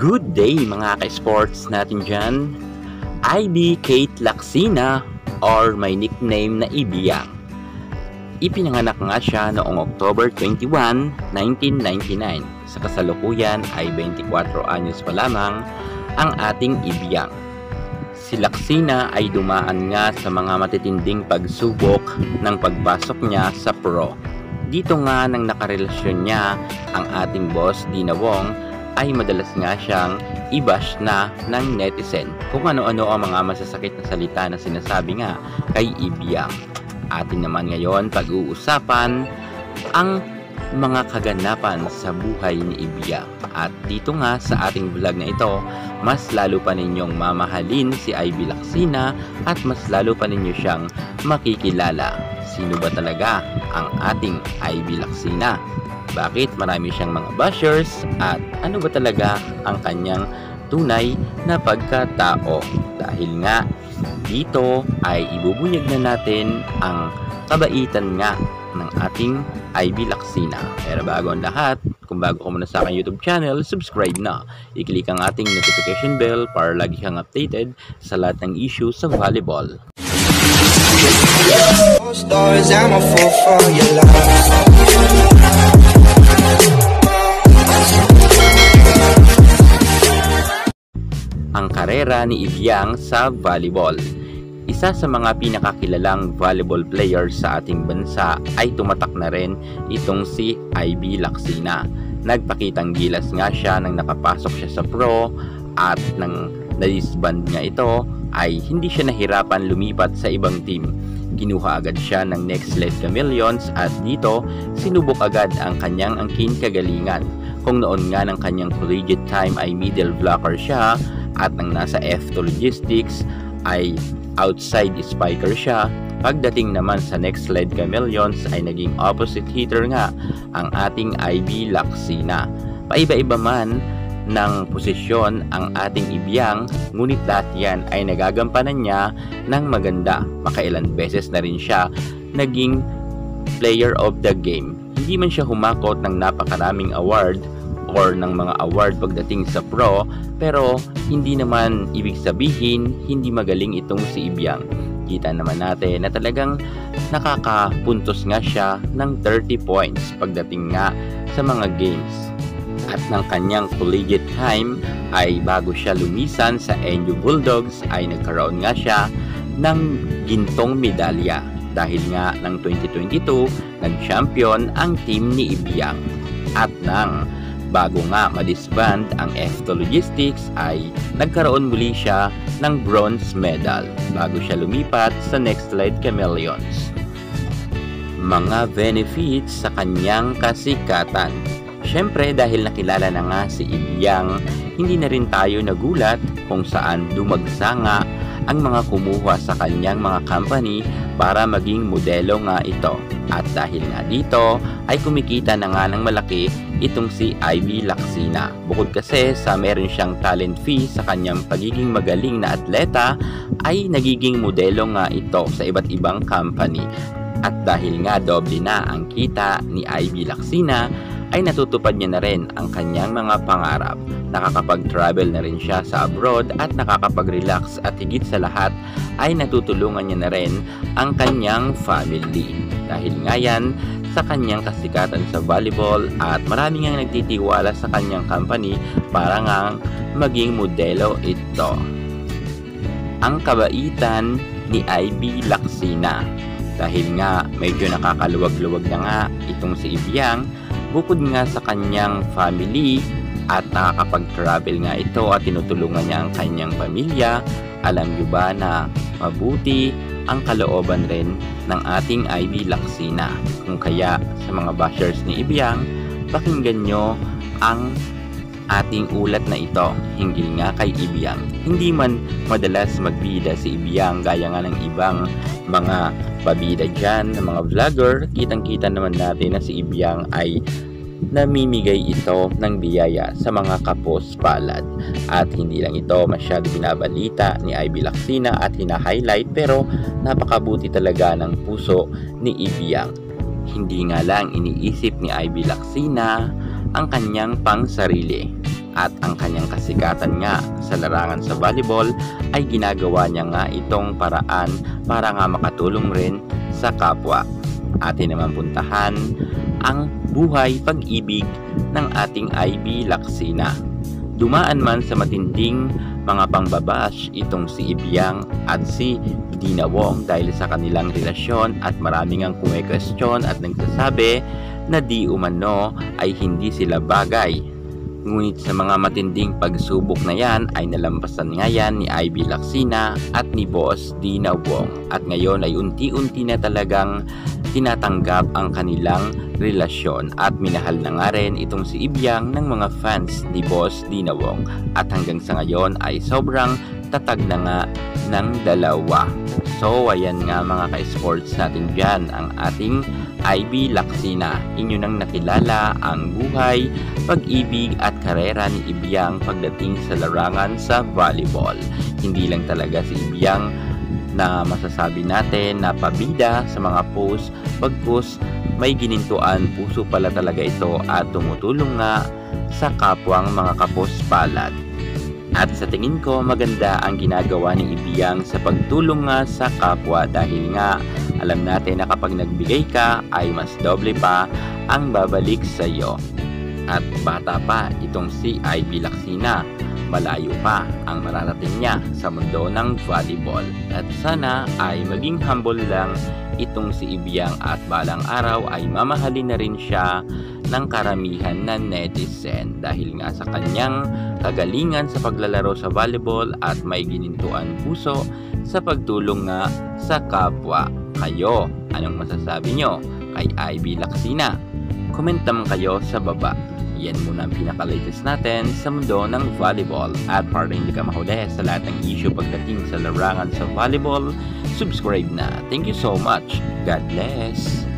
Good day mga ka-sports natin dyan. IB Kate Laksina or may nickname na Ibiyang. Ipinanganak nga siya noong October 21, 1999. Sa kasalukuyan ay 24 anyos pa lamang ang ating Ibiyang. Si Laksina ay dumaan nga sa mga matitinding pagsubok ng pagpasok niya sa pro. Dito nga nang nakarelasyon niya ang ating boss Dina Wong ay madalas nga siyang i-bash na ng netizen kung ano-ano ang mga masasakit na salita na sinasabi nga kay Ibiyang. Atin naman ngayon pag-uusapan ang mga kaganapan sa buhay ni Ibiyang. At dito nga sa ating vlog na ito, mas lalo pa ninyong mamahalin si IB Laksina at mas lalo pa ninyo siyang makikilala. Sino ba talaga ang ating IB Laksina? Bakit marami siyang mga bashers at ano ba talaga ang kanyang tunay na pagkatao? Dahil nga dito ay ibubunyag na natin ang kabaitan nga ng ating IB Laksina. Pero bago ang lahat, kung bago ka muna sa aking YouTube channel, subscribe na. I-click ang ating notification bell para lagi kang updated sa lahat ng issue sa volleyball. Ang karera ni Ibiyang sa volleyball. Isa sa mga pinakakilalang volleyball players sa ating bansa ay tumatak na rin itong si IB Laksina. Nagpakitang gilas nga siya nang nakapasok siya sa pro at nang na-disband nga ito ay hindi siya nahirapan lumipat sa ibang team. Kinuha agad siya ng Next Lead Chameleons at dito sinubok agad ang kanyang angkin kagalingan. Kung noon nga ng kanyang collegiate time ay middle blocker siya at nang nasa F2 Logistics ay outside spiker siya, pagdating naman sa Next Lead Chameleons ay naging opposite hitter nga ang ating IB Laksina. Paiba-iba man ng posisyon ang ating Ibiyang, ngunit lahat yan ay nagagampanan niya ng maganda. Makailan beses na rin siya naging player of the game. Hindi man siya humakot ng napakaraming award or ng mga award pagdating sa pro, pero hindi naman ibig sabihin hindi magaling itong si Ibiyang. Kita naman natin na talagang nakakapuntos nga siya ng 30 points pagdating nga sa mga games. At ng kanyang collegiate time ay bago siya lumisan sa NU Bulldogs ay nagkaroon nga siya ng gintong medalya dahil nga ng 2022 nag-champion ang team ni Ibiyang. At nang bago nga ma-disband ang F2 Logistics ay nagkaroon muli siya ng bronze medal bago siya lumipat sa Next Lead Chameleons. Mga benefits sa kanyang kasikatan. Siyempre dahil nakilala na nga si Ibiyang, hindi na rin tayo nagulat kung saan dumagsa nga ang mga kumuha sa kanyang mga company para maging modelo nga ito. At dahil nga dito ay kumikita na nga ng malaki itong si IB Laksina. Bukod kasi sa meron siyang talent fee sa kanyang pagiging magaling na atleta ay nagiging modelo nga ito sa iba't ibang company. At dahil nga doble na ang kita ni IB Laksina ay natutupad niya na rin ang kanyang mga pangarap. Nakakapag-travel na rin siya sa abroad at nakakapag-relax at higit sa lahat ay natutulungan niya na rin ang kanyang family. Dahil nga yan sa kanyang kasikatan sa volleyball at marami nga nagtitiwala sa kanyang company para nga maging modelo ito. Ang kabaitan ni IB Laksina. Dahil nga medyo nakakaluwag-luwag na nga itong si Ibiyang, bukod nga sa kanyang family at nakakapag-travel nga ito at tinutulungan niya ang kanyang pamilya, alam nyo ba na mabuti ang kalooban rin ng ating IB Laksina? Kung kaya sa mga bashers ni Ibiyang, pakinggan nyo ang ating ulat na ito hinggil nga kay Ibiyang. Hindi man madalas magbida si Ibiyang gaya nga ng ibang mga pabida dyan ng mga vlogger, kitang-kita naman natin na si Ibiyang ay namimigay ito ng biyaya sa mga kapos palad. At hindi lang ito masyado binabalita ni IB Laksina at hina-highlight, pero napakabuti talaga ng puso ni Ibiyang. Hindi nga lang iniisip ni IB Laksina ang kanyang pangsarili, At ang kanyang kasikatan nga sa larangan sa volleyball ay ginagawa niya nga itong paraan para nga makatulong rin sa kapwa. Atin naman puntahan ang buhay pag-ibig ng ating Ivy Lacsina. Dumaan man sa matinding mga pangbabash itong si Ibiang at si Dina Wong dahil sa kanilang relasyon, at maraming ang kumekwestiyon at nagsasabi na di umano ay hindi sila bagay. Ngunit sa mga matinding pagsubok na yan ay nalampasan nga yan ni Ivy Lacsina at ni Boss Dina Wong, at ngayon ay unti-unti na talagang tinatanggap ang kanilang relasyon, at minahal na nga rin itong si Ibiang ng mga fans ni Boss Dina Wong, at hanggang sa ngayon ay sobrang tatag na nga ng dalawa. So ayan nga mga ka-sports natin dyan, ang ating Ivy Lacsina. Inyo nang nakilala ang buhay, pag-ibig at karera ni Ibiang pagdating sa larangan sa volleyball. Hindi lang talaga si Ibiang na masasabi natin na pabida sa mga post, pag-post may ginintuan, puso pala talaga ito at tumutulong nga sa kapwang mga kapospalad. At sa tingin ko maganda ang ginagawa ni Ibiang sa pagtulong nga sa kapwa, dahil nga alam natin na kapag nagbigay ka ay mas doble pa ang babalik sa iyo. At bata pa itong si Ivy Lacsina, malayo pa ang mararating niya sa mundo ng volleyball, at sana ay maging humble lang itong si Ibiang at balang araw ay mamahalin na rin siya ng karamihan na netizen dahil nga sa kanyang kagalingan sa paglalaro sa volleyball at may ginintuan puso sa pagtulong nga sa kapwa. Kayo, anong masasabi nyo kay Ivy Lacsina? Comment naman kayo sa baba. Yan muna ang pinaka-latest natin sa mundo ng volleyball. At para hindi ka mahuli sa lahat ng issue pagdating sa larangan sa volleyball, subscribe na. Thank you so much. God bless.